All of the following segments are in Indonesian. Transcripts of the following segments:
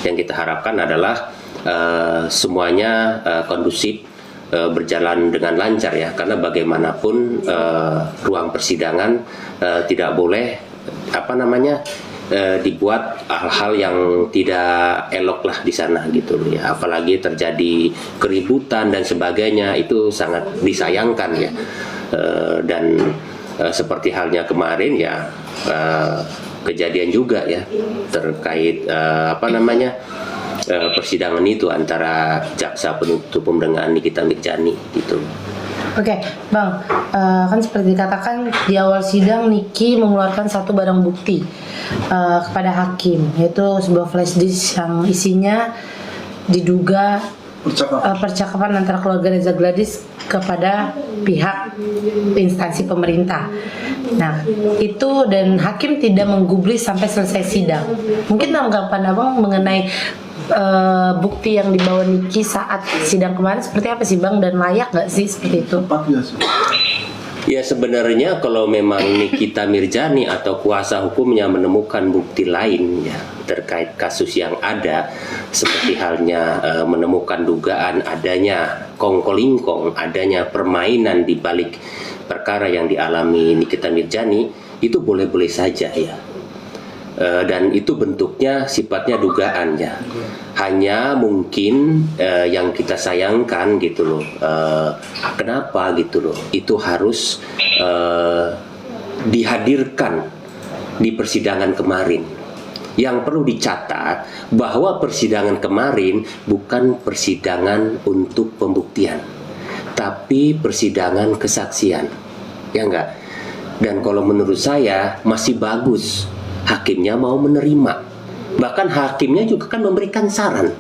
Yang kita harapkan adalah semuanya kondusif, berjalan dengan lancar ya, karena bagaimanapun ruang persidangan tidak boleh dibuat hal-hal yang tidak elok lah di sana gitu ya, apalagi terjadi keributan dan sebagainya, itu sangat disayangkan ya. Dan seperti halnya kemarin ya, kejadian juga ya terkait persidangan itu antara jaksa penuntut umum dengan Nikita Mirzani gitu. Oke, Bang, kan seperti dikatakan di awal sidang Niki mengeluarkan satu barang bukti kepada hakim, yaitu sebuah flash disk yang isinya diduga percakapan antara keluarga Reza Gladys kepada pihak instansi pemerintah. Nah, itu dan hakim tidak menggubris sampai selesai sidang. Mungkin tanggapan Abang mengenai bukti yang dibawa Niki saat sidang kemarin seperti apa sih Bang, dan layak nggak sih seperti itu? Ya sebenarnya kalau memang Nikita Mirzani atau kuasa hukumnya menemukan bukti lain ya terkait kasus yang ada, seperti halnya menemukan dugaan adanya kongkolingkong, adanya permainan di balik perkara yang dialami Nikita Mirzani, itu boleh-boleh saja ya. Dan itu bentuknya sifatnya dugaan ya. Hanya mungkin yang kita sayangkan gitu loh, kenapa gitu loh itu harus dihadirkan di persidangan kemarin. Yang perlu dicatat bahwa persidangan kemarin bukan persidangan untuk pembuktian, tapi persidangan kesaksian, ya enggak? Dan kalau menurut saya masih bagus hakimnya mau menerima. Bahkan hakimnya juga kan memberikan saran,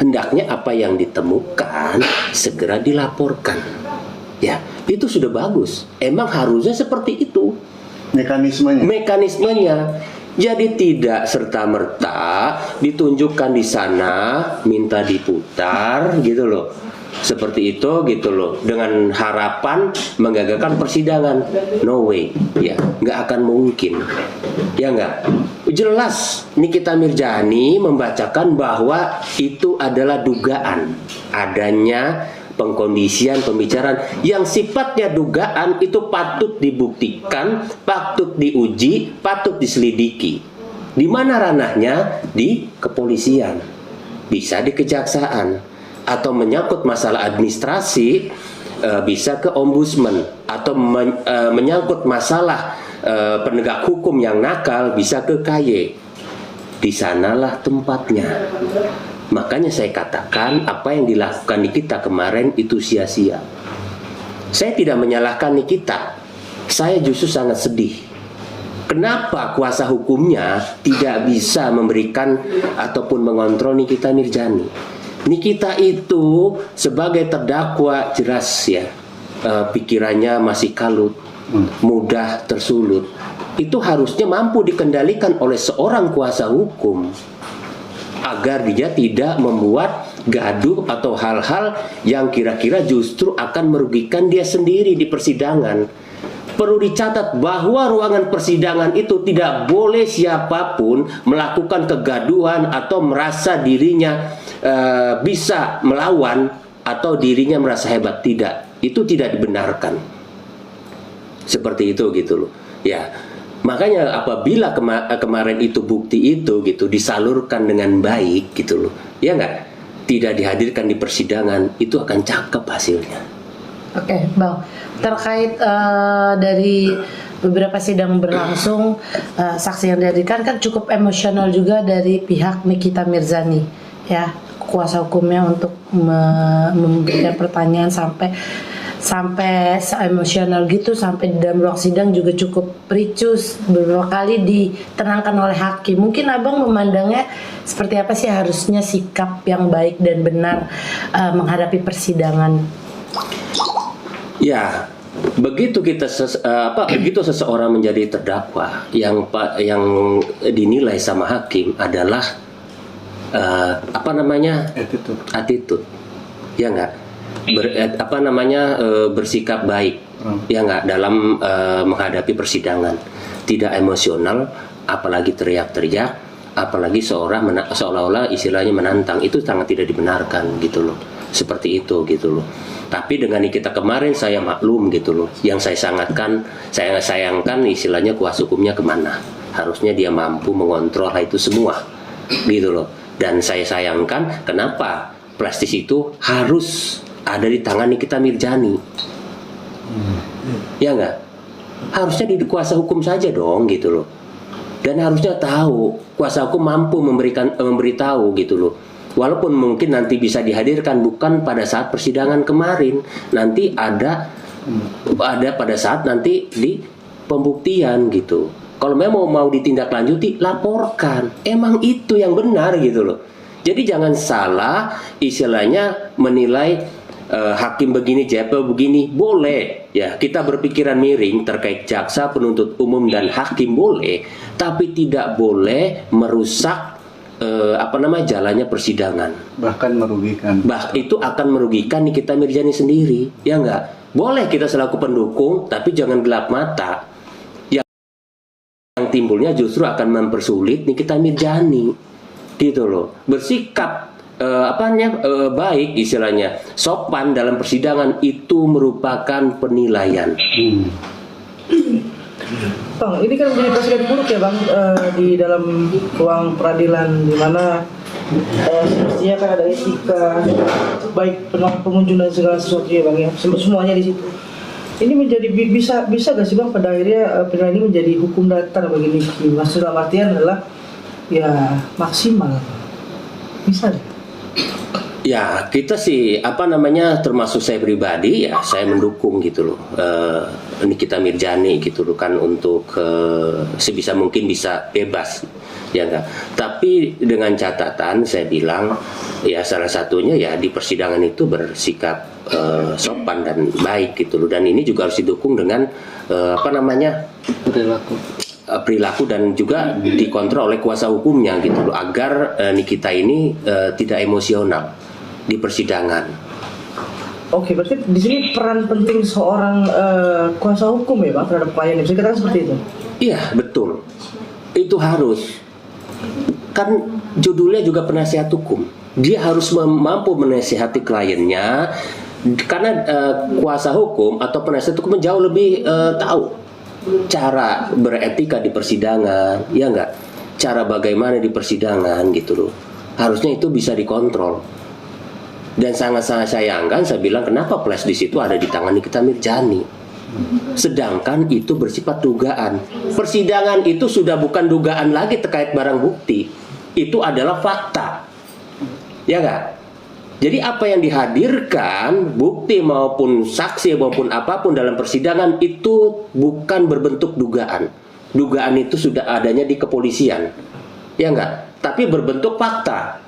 hendaknya apa yang ditemukan segera dilaporkan. Ya, itu sudah bagus. Emang harusnya seperti itu mekanismenya. Jadi tidak serta-merta ditunjukkan di sana, minta diputar gitu loh. Seperti itu gitu loh, dengan harapan menggagalkan persidangan. No way ya, nggak akan mungkin ya. Nggak jelas Nikita Mirzani membacakan bahwa itu adalah dugaan adanya pengkondisian pembicaraan yang sifatnya dugaan, itu patut dibuktikan, patut diuji, patut diselidiki. Di mana ranahnya? Di kepolisian, bisa di kejaksaan, atau menyangkut masalah administrasi bisa ke ombudsman, atau menyangkut masalah penegak hukum yang nakal bisa ke KY. Di sanalah tempatnya. Makanya saya katakan apa yang dilakukan Nikita kemarin itu sia-sia. Saya tidak menyalahkan Nikita, saya justru sangat sedih. Kenapa kuasa hukumnya tidak bisa memberikan ataupun mengontrol Nikita Mirzani? Nikita itu sebagai terdakwa jelas ya, pikirannya masih kalut, mudah tersulut. Itu harusnya mampu dikendalikan oleh seorang kuasa hukum agar dia tidak membuat gaduh atau hal-hal yang kira-kira justru akan merugikan dia sendiri di persidangan. Perlu dicatat bahwa ruangan persidangan itu tidak boleh siapapun melakukan kegaduhan atau merasa dirinya bisa melawan atau dirinya merasa hebat. Tidak, itu tidak dibenarkan. Seperti itu gitu loh. Ya, makanya apabila kemarin itu bukti itu gitu disalurkan dengan baik gitu loh, ya nggak, tidak dihadirkan di persidangan, itu akan cakep hasilnya. Oke, Bang. Terkait dari beberapa sidang berlangsung, saksi yang dihadirkan kan cukup emosional juga dari pihak Nikita Mirzani, ya, kuasa hukumnya untuk memberikan pertanyaan sampai emosional gitu, sampai di dalam ruang sidang juga cukup ricus, beberapa kali ditenangkan oleh hakim. Mungkin Abang memandangnya seperti apa sih harusnya sikap yang baik dan benar menghadapi persidangan? Ya, begitu begitu seseorang menjadi terdakwa, yang dinilai sama hakim adalah attitude, ya enggak, bersikap baik, ya enggak, dalam menghadapi persidangan, tidak emosional, apalagi teriak-teriak, apalagi seolah-olah istilahnya menantang, itu sangat tidak dibenarkan gitu loh. Seperti itu gitu loh. Tapi dengan Nikita kemarin saya maklum gitu loh. Yang saya sayangkan istilahnya kuasa hukumnya kemana. Harusnya dia mampu mengontrol hal itu semua gitu loh. Dan saya sayangkan kenapa plastis itu harus ada di tangan Nikita Mirzani. Ya enggak? Harusnya di kuasa hukum saja dong gitu loh. Dan harusnya tahu, kuasa hukum mampu memberitahu gitu loh. Walaupun mungkin nanti bisa dihadirkan bukan pada saat persidangan kemarin, nanti ada pada saat nanti di pembuktian gitu. Kalau memang mau ditindaklanjuti, laporkan. Emang itu yang benar gitu loh. Jadi jangan salah istilahnya menilai hakim begini, JP begini, boleh ya kita berpikiran miring terkait jaksa, penuntut umum dan hakim boleh, tapi tidak boleh merusak jalannya persidangan, bahkan merugikan. Itu akan merugikan Nikita Mirzani sendiri, ya enggak? Boleh kita selaku pendukung, tapi jangan gelap mata. Yang timbulnya justru akan mempersulit Nikita Mirzani, gitu loh. Bersikap baik istilahnya, sopan dalam persidangan itu merupakan penilaian. Bang, ini kan menjadi presiden buruk ya Bang, di dalam ruang peradilan, di mana semestinya kan ada etika baik pengunjung dan segala sesuatu ya Bang ya, semuanya di situ. Ini menjadi bisa gak sih Bang pada akhirnya penilaian ini menjadi hukum datar bagi Niki? Maksud dalam artian adalah ya maksimal, bisa deh. Ya kita sih termasuk saya pribadi ya saya mendukung gitu loh Nikita Mirzani gitu loh kan untuk sebisa mungkin bisa bebas ya enggak. Tapi dengan catatan saya bilang ya salah satunya ya di persidangan itu bersikap sopan dan baik gitu loh, dan ini juga harus didukung dengan perilaku dan juga dikontrol oleh kuasa hukumnya gitu loh, agar Nikita ini tidak emosional di persidangan. Oke, berarti di sini peran penting seorang kuasa hukum ya Bang terhadap klien, bisa dikatakan seperti itu? Iya betul, itu harus. Kan judulnya juga penasihat hukum, dia harus mampu menasihati kliennya, karena kuasa hukum atau penasihat hukum jauh lebih tahu cara beretika di persidangan, ya enggak? Cara bagaimana di persidangan gitu loh. Harusnya itu bisa dikontrol. Dan sangat-sangat sayangkan saya bilang kenapa flash di situ ada di tangan Nikita Mirzani. Sedangkan itu bersifat dugaan. Persidangan itu sudah bukan dugaan lagi terkait barang bukti. Itu adalah fakta. Ya enggak? Jadi apa yang dihadirkan, bukti maupun saksi maupun apapun dalam persidangan itu bukan berbentuk dugaan. Dugaan itu sudah adanya di kepolisian. Ya enggak? Tapi berbentuk fakta.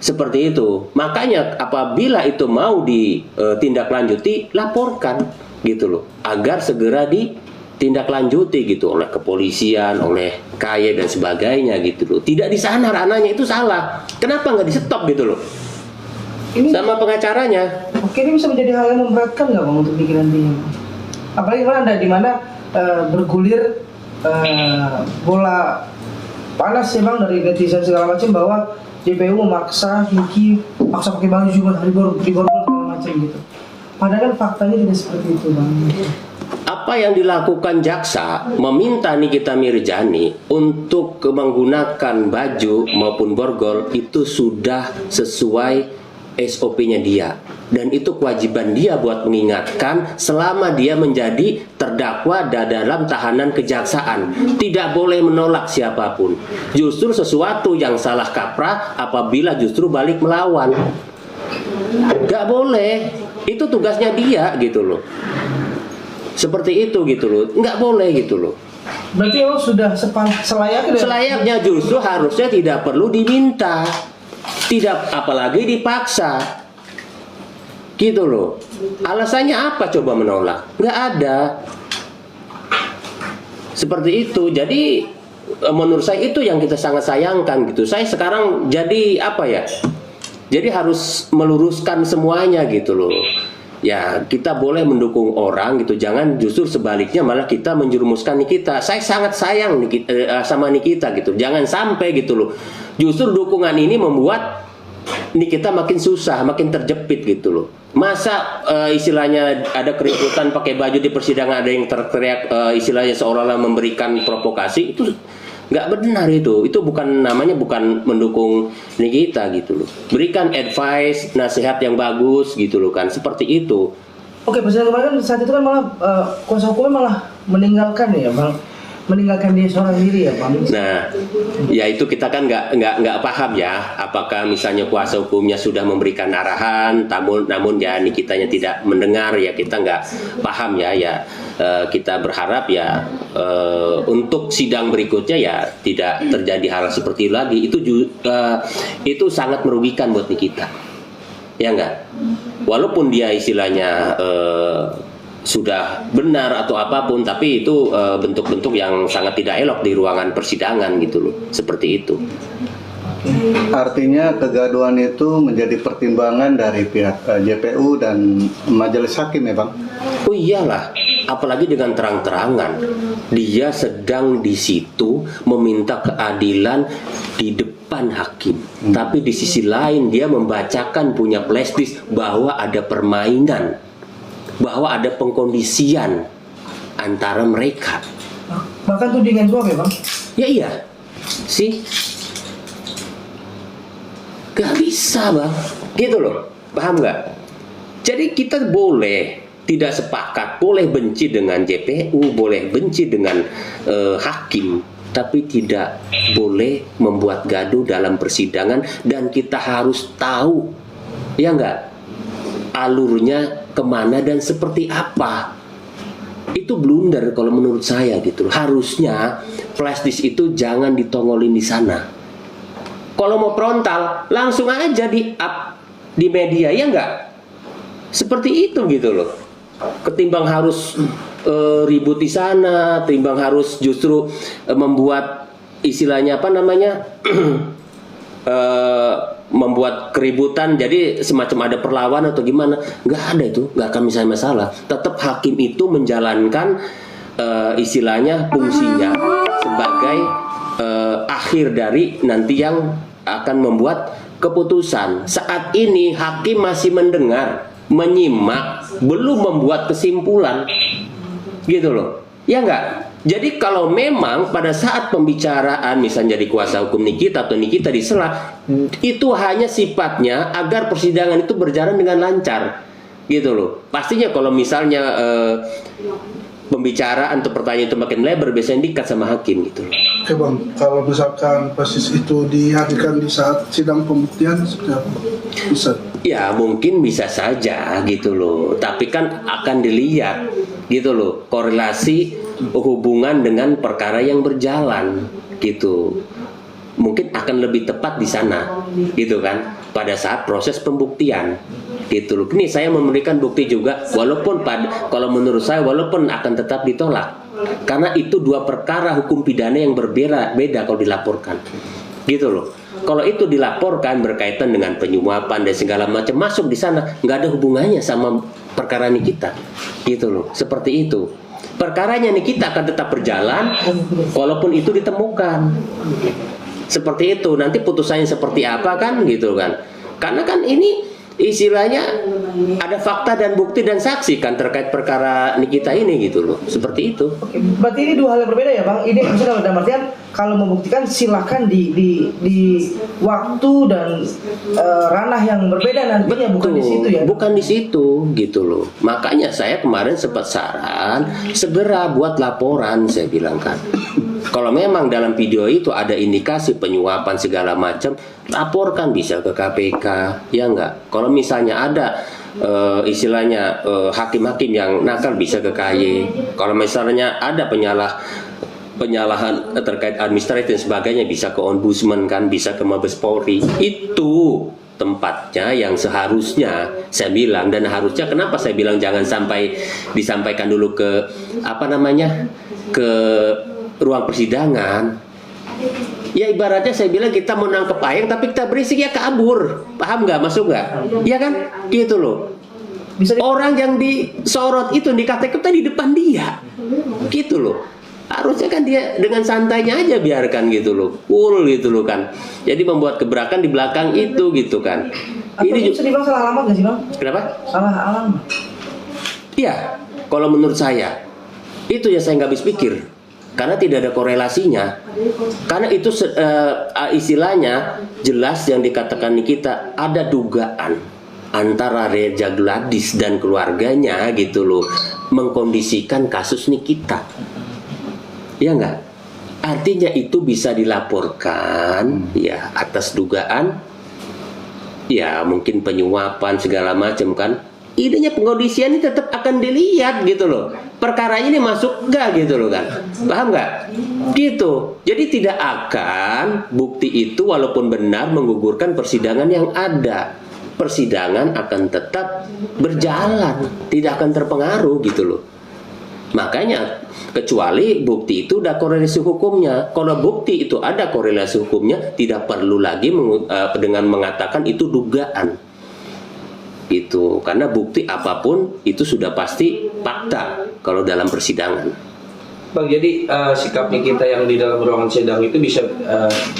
Seperti itu. Makanya apabila itu mau ditindaklanjuti, laporkan gitu loh, agar segera ditindaklanjuti gitu oleh kepolisian, oleh KY dan sebagainya gitu loh. Tidak di sana ranahnya, itu salah. Kenapa nggak di stop gitu loh? Ini Sama pengacaranya. Oke, ini bisa menjadi hal yang memberatkan nggak Bang untuk Niki nantinya? Apalagi kalau ada di mana bergulir bola panas ya Bang dari netizen segala macam bahwa JPU memaksa Niki paksa pakai baju buat di borgol segala macam gitu. Padahal kan faktanya tidak seperti itu Bang. Apa yang dilakukan jaksa meminta Nikita Mirzani untuk menggunakan baju maupun borgol itu sudah sesuai SOP-nya dia, dan itu kewajiban dia buat mengingatkan selama dia menjadi terdakwa dalam tahanan kejaksaan. Tidak boleh menolak siapapun. Justru sesuatu yang salah kaprah apabila justru balik melawan. Gak boleh. Itu tugasnya dia gitu loh. Seperti itu gitu loh. Nggak boleh gitu loh. Berarti emang sudah selayaknya. Selayaknya justru harusnya tidak perlu diminta. Tidak, apalagi dipaksa gitu loh. Alasannya apa coba menolak? Nggak ada. Seperti itu. Jadi menurut saya itu yang kita sangat sayangkan gitu. Saya sekarang jadi apa ya? Jadi harus meluruskan semuanya gitu loh. Ya kita boleh mendukung orang gitu, jangan justru sebaliknya malah kita menjerumuskan Nikita. Saya sangat sayang sama Nikita gitu, jangan sampai gitu loh. Justru dukungan ini membuat Nikita makin susah, makin terjepit gitu loh. Masa istilahnya ada keributan pakai baju di persidangan, ada yang teriak istilahnya seolah-olah memberikan provokasi, itu nggak benar itu bukan namanya, bukan mendukung Nikita gitu loh. Berikan advice, nasihat yang bagus gitu loh kan, seperti itu. Oke, persidangan kemarin kan saat itu kan malah kuasa hukumnya malah meninggalkan ya bang, meninggalkan dia seorang diri ya bang. Nah, ya itu kita kan nggak paham ya, apakah misalnya kuasa hukumnya sudah memberikan arahan, namun ya Nikitanya tidak mendengar, ya kita nggak paham ya. Kita berharap ya untuk sidang berikutnya ya tidak terjadi hal seperti itu lagi. Itu sangat merugikan buat Nikita, ya enggak? Walaupun dia istilahnya sudah benar atau apapun, tapi itu bentuk-bentuk yang sangat tidak elok di ruangan persidangan gitu loh, seperti itu. Artinya kegaduhan itu menjadi pertimbangan dari pihak JPU dan majelis hakim ya bang? Oh iyalah, apalagi dengan terang-terangan dia sedang di situ meminta keadilan di depan hakim, tapi di sisi lain dia membacakan punya flash disk bahwa ada permainan, bahwa ada pengkondisian antara mereka. Bahkan tudingan suap ya bang? Ya iya, sih. Gak bisa bang, gitu loh, paham gak? Jadi kita boleh tidak sepakat, boleh benci dengan JPU, boleh benci dengan hakim, tapi tidak boleh membuat gaduh dalam persidangan. Dan kita harus tahu, ya enggak, alurnya kemana dan seperti apa. Itu blunder kalau menurut saya gitu. Harusnya flash disk itu jangan ditongolin di sana. Kalau mau frontal langsung aja di up di media, ya enggak? Seperti itu gitu loh. Ketimbang harus ribut di sana, ketimbang harus justru membuat istilahnya apa namanya membuat keributan, jadi semacam ada perlawanan atau gimana. Nggak ada itu, nggak akan misalnya masalah. Tetap hakim itu menjalankan istilahnya fungsinya sebagai akhir dari nanti yang akan membuat keputusan. Saat ini hakim masih mendengar, menyimak, belum membuat kesimpulan, gitu loh, ya enggak? Jadi kalau memang pada saat pembicaraan misalnya dari kuasa hukum Nikita atau Nikita disela, itu hanya sifatnya agar persidangan itu berjalan dengan lancar, gitu loh. Pastinya kalau misalnya pembicaraan atau pertanyaan itu makin lebar, biasanya diikat sama hakim gitu loh. Oke bang, kalau misalkan posisi itu dihadirkan di saat sidang pembuktian, sudah bisa? Ya mungkin bisa saja gitu loh, tapi kan akan dilihat gitu loh korelasi hubungan dengan perkara yang berjalan gitu. Mungkin akan lebih tepat di sana gitu kan, pada saat proses pembuktian gitu loh. Ini saya memberikan bukti juga, walaupun kalau menurut saya walaupun akan tetap ditolak, karena itu dua perkara hukum pidana yang berbeda kalau dilaporkan gitu loh. Kalau itu dilaporkan berkaitan dengan penyuapan dan segala macam, masuk di sana, nggak ada hubungannya sama perkara Nikita gitu loh. Seperti itu, perkaranya Nikita akan tetap berjalan walaupun itu ditemukan. Seperti itu, nanti putusannya seperti apa kan gitu kan, karena kan ini istilahnya ada fakta dan bukti dan saksi kan terkait perkara Nikita ini gitu loh. Seperti itu. Oke, berarti ini dua hal yang berbeda ya bang. Ini maksudnya dalam artian kalau membuktikan silakan di waktu dan ranah yang berbeda nantinya. Betul, bukan di situ ya. Bukan di situ gitu loh. Makanya saya kemarin sempat saran segera buat laporan, saya bilang kan. Kalau memang dalam video itu ada indikasi penyuapan segala macam, laporkan, bisa ke KPK, ya enggak? Kalau misalnya ada istilahnya hakim-hakim yang nakal, bisa ke KY. Kalau misalnya ada penyalahan terkait administratif dan sebagainya, bisa ke Ombudsman kan, bisa ke Mabes Polri. Itu tempatnya yang seharusnya saya bilang, dan harusnya kenapa saya bilang jangan sampai disampaikan dulu ke apa namanya, ke ruang persidangan. Ya ibaratnya saya bilang kita mau nangkep ayam tapi kita berisik, ya kabur. Paham nggak? Masuk nggak? Ya kan? Gitu loh. Bisa orang yang disorot itu dikata-kata di depan dia, gitu loh. Harusnya kan dia dengan santainya aja biarkan gitu loh, cool gitu loh kan. Jadi membuat gebrakan di belakang itu gitu kan. Atau Ini bisa dibilang salah alamat nggak sih bang? kenapa? Salah alamat. Iya, kalau menurut saya itu yang saya nggak habis pikir, karena tidak ada korelasinya. Karena itu istilahnya jelas yang dikatakan Nikita, ada dugaan antara Reza Gladys dan keluarganya gitu loh mengkondisikan kasus Nikita. Ya enggak? Artinya itu bisa dilaporkan ya atas dugaan ya mungkin penyuapan segala macam kan. Idenya pengkondisian ini tetap akan dilihat gitu loh. Perkaranya ini masuk enggak gitu loh kan. Paham enggak? Gitu. Jadi tidak akan bukti itu walaupun benar menggugurkan persidangan yang ada. Persidangan akan tetap berjalan, tidak akan terpengaruh gitu loh. Makanya kecuali bukti itu ada korelasi hukumnya. Kalau bukti itu ada korelasi hukumnya, tidak perlu lagi dengan mengatakan itu dugaan. Itu karena bukti apapun itu sudah pasti fakta kalau dalam persidangan. Bang, jadi sikap Nikita yang di dalam ruangan sidang itu bisa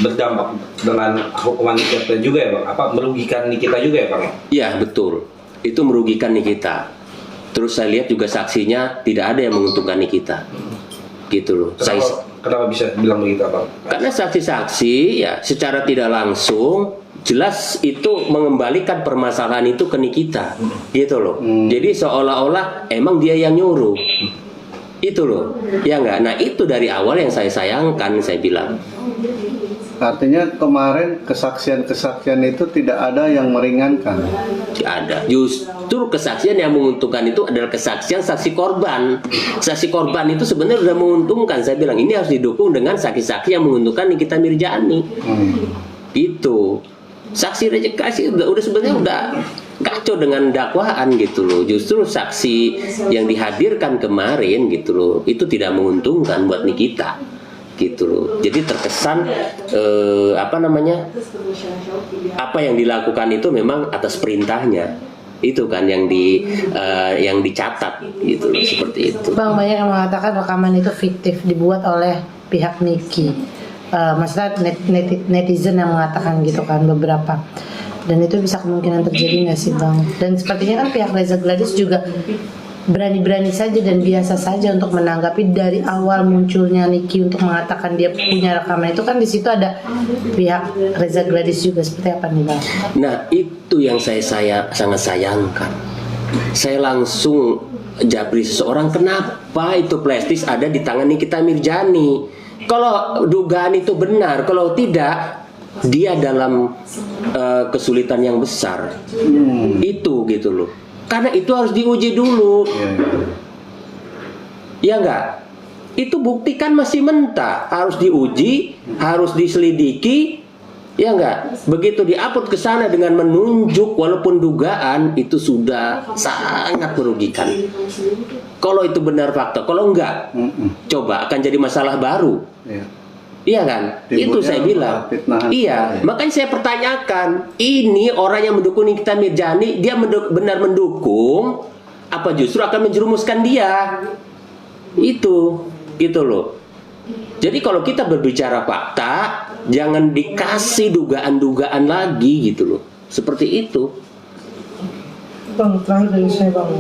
berdampak dengan hukuman Nikita juga ya bang? Apa merugikan Nikita juga ya bang? Iya betul, itu merugikan Nikita. Terus saya lihat juga saksinya tidak ada yang menguntungkan Nikita, gitu loh. Kenapa bisa bilang begitu bang? Karena saksi-saksi ya secara tidak langsung jelas itu mengembalikan permasalahan itu ke Nikita, gitu loh. Jadi seolah-olah emang dia yang nyuruh. Itu loh, ya enggak. Nah itu dari awal yang saya sayangkan, saya bilang. Artinya kemarin kesaksian-kesaksian itu tidak ada yang meringankan. Tidak ada. Justru kesaksian yang menguntungkan itu adalah kesaksian saksi korban. Saksi korban itu sebenarnya sudah menguntungkan. Saya bilang ini harus didukung dengan saksi-saksi yang menguntungkan Nikita Mirzani. Gitu. Saksi rejekasi udah sebenarnya udah kacau dengan dakwaan gitu loh. Justru saksi yang dihadirkan kemarin gitu loh itu tidak menguntungkan buat Nikita gitu loh. Jadi terkesan apa yang dilakukan itu memang atas perintahnya. Itu kan yang dicatat gitu loh, seperti itu. Bang, banyak yang mengatakan rekaman itu fiktif dibuat oleh pihak Niki. Maksudnya netizen yang mengatakan gitu kan beberapa. Dan itu bisa kemungkinan terjadi nggak sih bang? Dan sepertinya kan pihak Reza Gladys juga berani-berani saja dan biasa saja untuk menanggapi dari awal munculnya Niki untuk mengatakan dia punya rekaman itu kan di situ ada pihak Reza Gladys juga. Seperti apa nih bang? Nah itu yang saya sangat sayangkan. Saya langsung japri seseorang, kenapa itu plastis ada di tangan Nikita Mirzani? Kalau dugaan itu benar, kalau tidak dia dalam kesulitan yang besar. Itu gitu loh. Karena itu harus diuji dulu. Ya enggak? Itu bukti kan masih mentah, harus diuji, harus diselidiki. Ya enggak? Begitu diupload ke sana dengan menunjuk walaupun dugaan itu sudah sangat merugikan. Kalau itu benar fakta, kalau enggak, coba akan jadi masalah baru. Iya kan? Itu saya bilang. Iya, makanya saya pertanyakan, ini orang yang mendukung Nikita Mirzani, dia benar mendukung apa justru akan menjerumuskan dia? Itu, gitu loh. Jadi kalau kita berbicara fakta, jangan dikasih dugaan-dugaan lagi gitu loh. Seperti itu. Bang, terakhir dari saya bang,